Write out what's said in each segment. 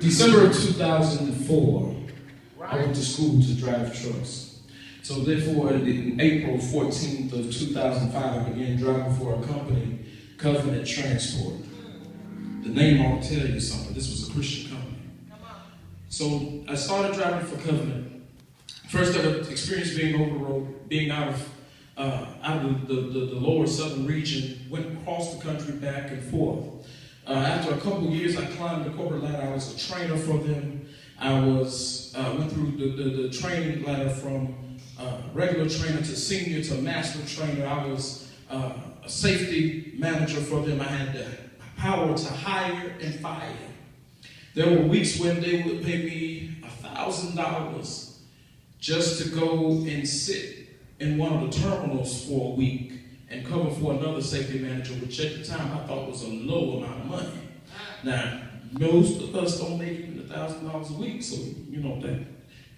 December of 2004, I went to school to drive trucks. So therefore, in April 14th of 2005, I began driving for a company, Covenant Transport. The name ought to tell you something. This was a Christian company. So I started driving for Covenant. First ever experience being over the road, being out of the lower southern region, went across the country back and forth. After a couple of years, I climbed the corporate ladder. I was a trainer for them. I went through the training ladder from regular trainer to senior to master trainer. I was a safety manager for them. I had the power to hire and fire. There were weeks when they would pay me $1,000 just to go and sit in one of the terminals for a week and cover for another safety manager, which at the time I thought was a low amount of money. Now, most of us don't make even $1,000 a week, so you know that.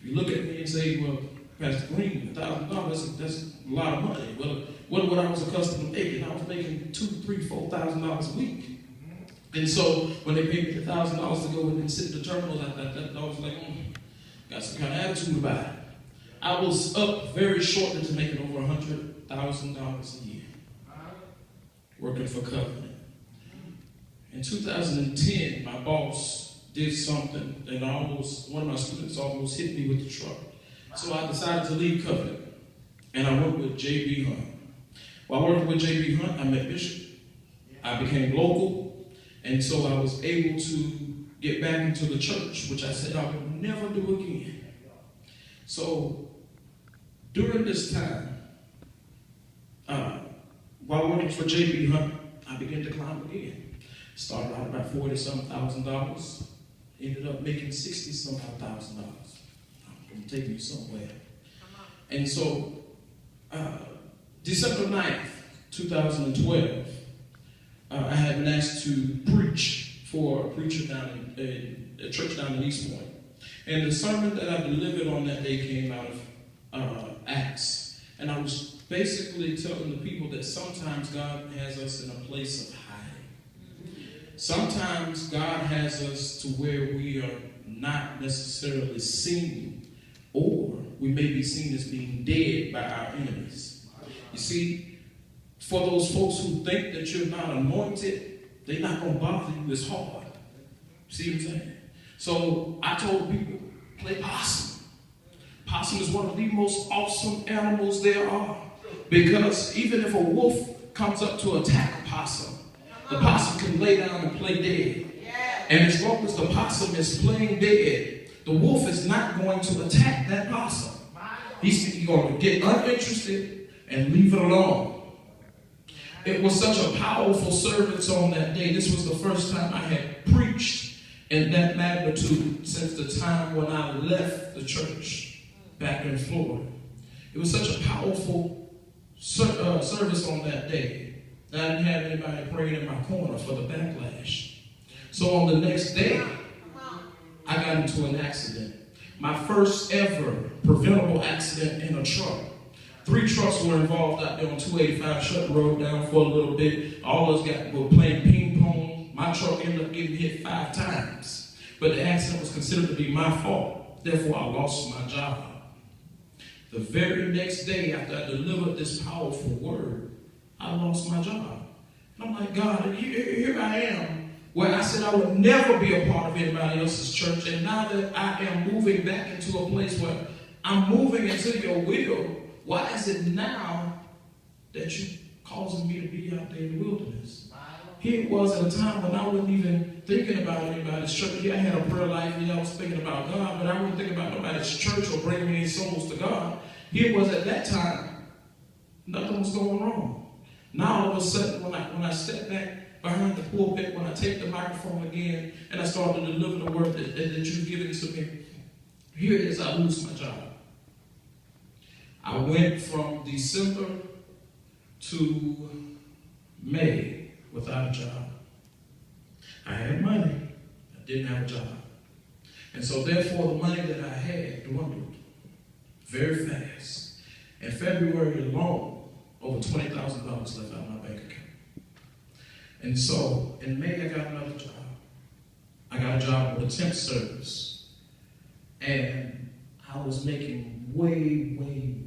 If you look at me and say, well, Pastor Green, $1,000, that's a lot of money. Well, what I was accustomed to making, I was making $2,000, $3,000, $4,000 a week. And so when they paid me $1,000 to go and sit in the terminals, I was like, got some kind of attitude about it. I was up very shortly to making over $100,000 a year, working for Covenant. In 2010, my boss did something, and one of my students almost hit me with the truck. So I decided to leave Covenant, and I worked with J.B. Hunt. While working with J.B. Hunt, I met Bishop. I became local, and so I was able to get back into the church, which I said I would never do again. So during this time, while working for J.B. Hunt, I began to climb again. Started out about $40,000, ended up making $60,000. I'm taking you somewhere. And so, December 9th, 2012, I had been asked to preach for a preacher down in a church down in East Point. And the sermon that I delivered on that day came out of Acts. And I was basically telling the people that sometimes God has us in a place of hiding. Sometimes God has us to where we are not necessarily seen, or we may be seen as being dead by our enemies. You see, for those folks who think that you're not anointed, they're not going to bother you as hard. See what I'm saying? So I told people, play possum. Possum is one of the most awesome animals there are. Because even if a wolf comes up to attack a possum, the possum can lay down and play dead. And as long as the possum is playing dead, the wolf is not going to attack that possum. He's going to get uninterested and leave it alone. It was such a powerful service on that day. This was the first time I had preached in that magnitude since the time when I left the church back in Florida. It was such a powerful service on that day that I didn't have anybody praying in my corner for the backlash. So on the next day, I got into an accident. My first ever preventable accident in a truck. 3 trucks were involved out there on 285, shut the road down for a little bit. All of us were playing ping pong. My truck ended up getting hit 5 times. But the accident was considered to be my fault. Therefore, I lost my job. The very next day after I delivered this powerful word, I lost my job. And I'm like, God, here I am, where I said I would never be a part of anybody else's church. And now that I am moving back into a place where I'm moving into your will, why is it now that you're causing me to be out there in the wilderness? Here it was at a time when I wasn't even thinking about anybody's church. Yeah, I had a prayer life, I was thinking about God, but I wasn't thinking about nobody's church or bringing any souls to God. Here it was at that time, nothing was going wrong. Now all of a sudden, when I step back behind the pulpit, when I take the microphone again, and I start to deliver the word that you've given to me, here it is, I lose my job. I went from December to May without a job. I had money. I didn't have a job. And so therefore the money that I had dwindled very fast. In February alone, over $20,000 left out of my bank account. And so in May I got another job. I got got a job with a temp service. And I was making way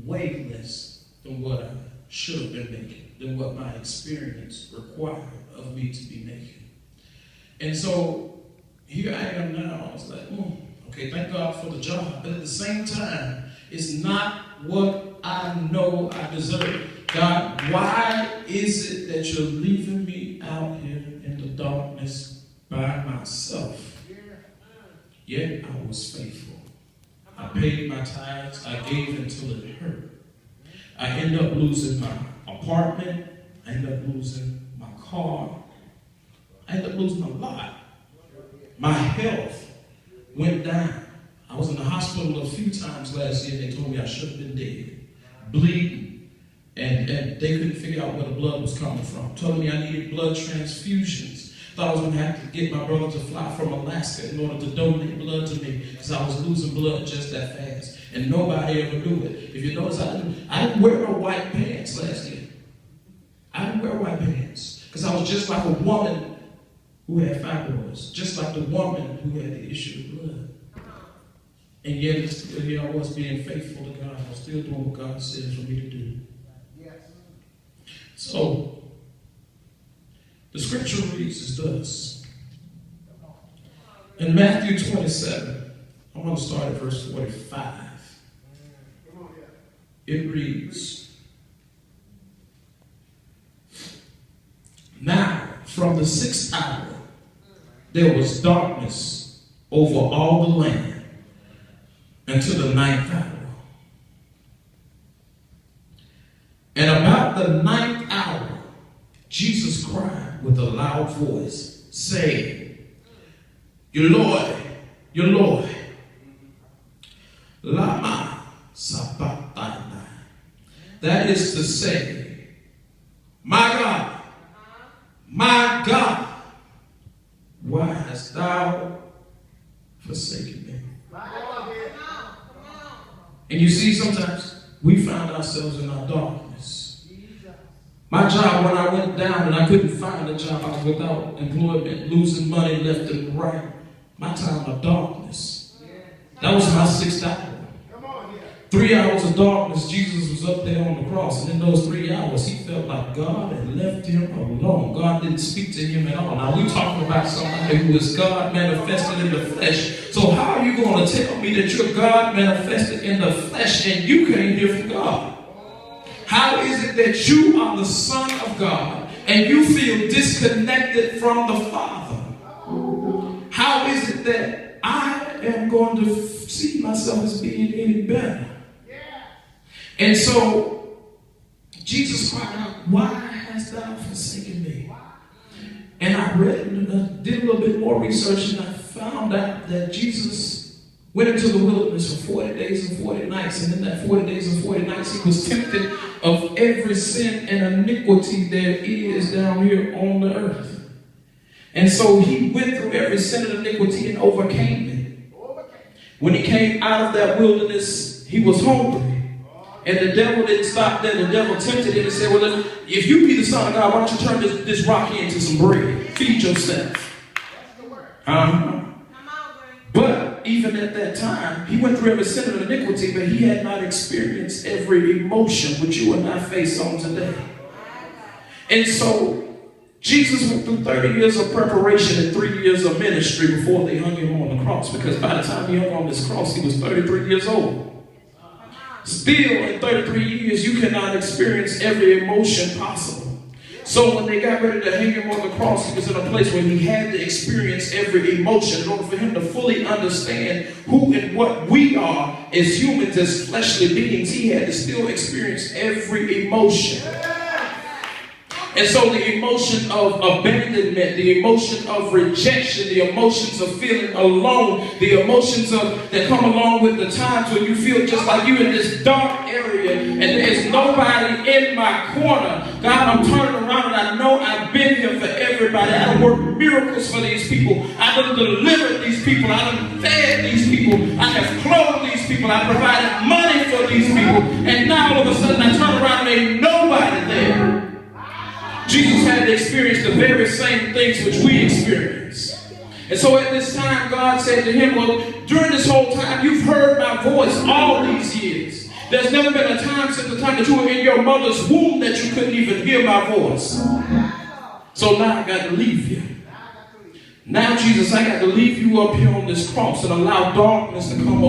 less than what I should have been making, than what my experience required of me to be making. And so here I am now. I was like, okay, thank God for the job. But at the same time, it's not what I know I deserve. God, why is it that you're leaving me out here in the darkness by myself? Yet I was faithful. I paid my tithes. I gave until it hurt. I ended up losing my apartment. I ended up losing my car. I ended up losing a lot. My health went down. I was in the hospital a few times last year. They told me I should have been dead, bleeding, and they couldn't figure out where the blood was coming from. Told me I needed blood transfusions. Thought I was going to have to get my brother to fly from Alaska in order to donate blood to me because I was losing blood just that fast. And nobody ever knew it. If you notice, I didn't wear no white pants last year. I didn't wear white pants because I was just like a woman who had fibroids, just like the woman who had the issue of blood. And yet, still here I was being faithful to God. I was still doing what God says for me to do. Yes. So, the scripture reads as thus. In Matthew 27, I'm going to start at verse 45. It reads, now from the 6th hour there was darkness over all the land until the 9th hour. And about the 9th hour, Jesus cried with a loud voice, saying, Eloi, Eloi, lama sabachthani. That is to say, my God, why hast thou forsaken me? And you see, sometimes we find ourselves in our darkness. My job, when I went down and I couldn't find a job, I was without employment, losing money left and right. My time of darkness. That was my 6th hour. 3 hours of darkness, Jesus was up there on the cross. And in those 3 hours, he felt like God had left him alone. God didn't speak to him at all. Now, we're talking about somebody who is God manifested in the flesh. So how are you going to tell me that you're God manifested in the flesh and you can't hear from God? How is it that you are the Son of God and you feel disconnected from the Father? How is it that I am going to see myself as being any better? And so Jesus cried out, why hast thou forsaken me? And I read and did a little bit more research, and I found out that Jesus went into the wilderness for 40 days and 40 nights. And in that 40 days and 40 nights, he was tempted of every sin and iniquity there is down here on the earth. And so he went through every sin and iniquity and overcame it. When he came out of that wilderness, he was hungry. And the devil didn't stop there. The devil tempted him and said, well, if you be the Son of God, why don't you turn this rock here into some bread? Feed yourself. But even at that time, he went through every sin and iniquity, but he had not experienced every emotion which you and I face on today. And so Jesus went through 30 years of preparation and 3 years of ministry before they hung him on the cross. Because by the time he hung on this cross, he was 33 years old. Still, in 33 years, you cannot experience every emotion possible. So when they got ready to hang him on the cross, he was in a place where he had to experience every emotion in order for him to fully understand who and what we are as humans, as fleshly beings. He had to still experience every emotion. And so the emotion of abandonment, the emotion of rejection, the emotions of feeling alone, the emotions that come along with the times when you feel just like you're in this dark area and there's nobody in my corner. God, I'm turning around and I know I've been here for everybody. I done worked miracles for these people. I done delivered these people. I done fed these people. I have clothed these people. I provided money for these people. And now all of a sudden I turn around and ain't nobody there. Jesus had to experience the very same things which we experience. And so at this time, God said to him, well, during this whole time, you've heard my voice all these years. There's never been a time since the time that you were in your mother's womb that you couldn't even hear my voice. So now I got to leave you. Now, Jesus, I got to leave you up here on this cross and allow darkness to come over.